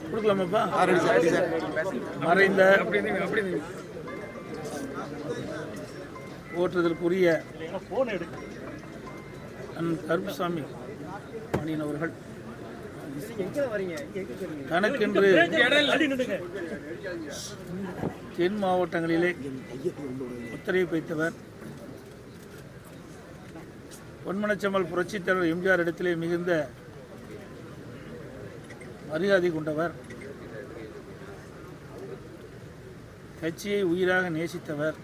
கொடுக்கலாமாப்பா? மறைந்த போற்றுதலுக்குரிய கருப்புசாமி பாண்டியன் அவர்கள் தனக்கென்று தென் மாவட்டங்களிலே முத்திரை வைத்தவர். பொன்மனச்செம்மல் புரட்சித் தலைவர் எம்ஜிஆர் இடத்திலே மிகுந்த மரியாதை கொண்டவர். கட்சியை உயிராக நேசித்தவர்.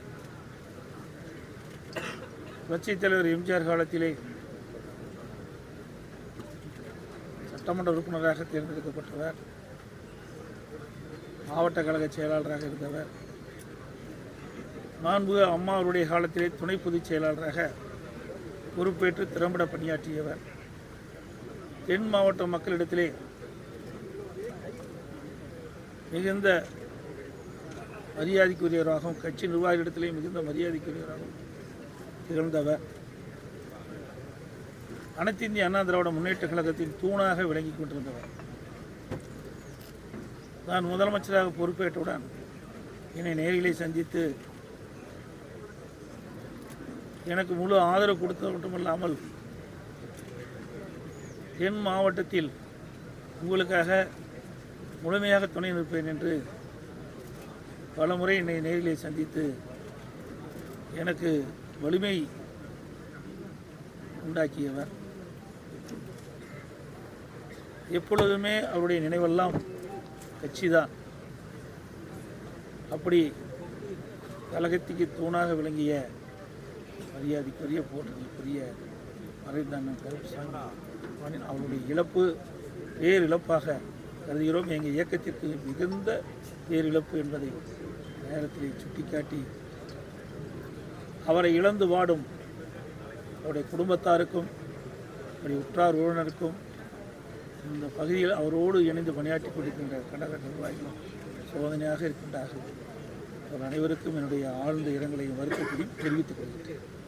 புரட்சித் தலைவர் எம்ஜிஆர் காலத்திலே சட்டமன்ற உறுப்பினராக தேர்ந்தெடுக்கப்பட்டவர். மாவட்ட கழக செயலாளராக இருந்தவர். மாண்புமிகு அம்மா அவருடைய காலத்திலே துணை பொதுச் செயலாளராக பொறுப்பேற்று திறம்பட பணியாற்றியவர். தென் மாவட்ட மக்களிடத்திலே மிகுந்த மரியாதைக்குரியவராகவும் கட்சி நிர்வாகிகளிடத்திலே மிகுந்த மரியாதைக்குரியவராகவும் திகழ்ந்தவர். அனைத்து இந்திய அண்ணா திராவிட முன்னேற்ற கழகத்தின் தூணாக விளங்கி கொண்டிருந்தவர். நான் முதலமைச்சராக பொறுப்பேற்றவுடன் என்னை நேரிலே சந்தித்து எனக்கு முழு ஆதரவு கொடுத்தது மட்டுமல்லாமல் தென் மாவட்டத்தில் உங்களுக்காக முழுமையாக துணை நிற்பேன் என்று பலமுறை என்னை நேரிலே சந்தித்து எனக்கு வலிமை உண்டாக்கியவர். எப்பொழுதுமே அவருடைய நினைவெல்லாம் கட்சிதான். அப்படி கழகத்துக்கு தூணாக விளங்கிய மரியாதைக்குரிய போற்றுதலுக்குரிய மறைந்த கருப்புசாமி அவருடைய இழப்பு பேரிழப்பாக கருதுகிறோம். எங்கள் இயக்கத்திற்கு மிகுந்த பேரிழப்பு என்பதை நேரத்தில் சுட்டிக்காட்டி அவரை இழந்து வாடும் அவருடைய குடும்பத்தாருக்கும் அவருடைய உற்றார் உறவினருக்கும் இந்த பகுதியில் அவரோடு இணைந்து பணியாற்றி கொண்டிருக்கின்ற கழக நிர்வாகிகளும் சோதனையாக இருக்கின்றார்கள். அவர் அனைவருக்கும் என்னுடைய ஆழ்ந்த இரங்கலையும் வருத்தத்தையும் தெரிவித்துக் கொள்கிறேன்.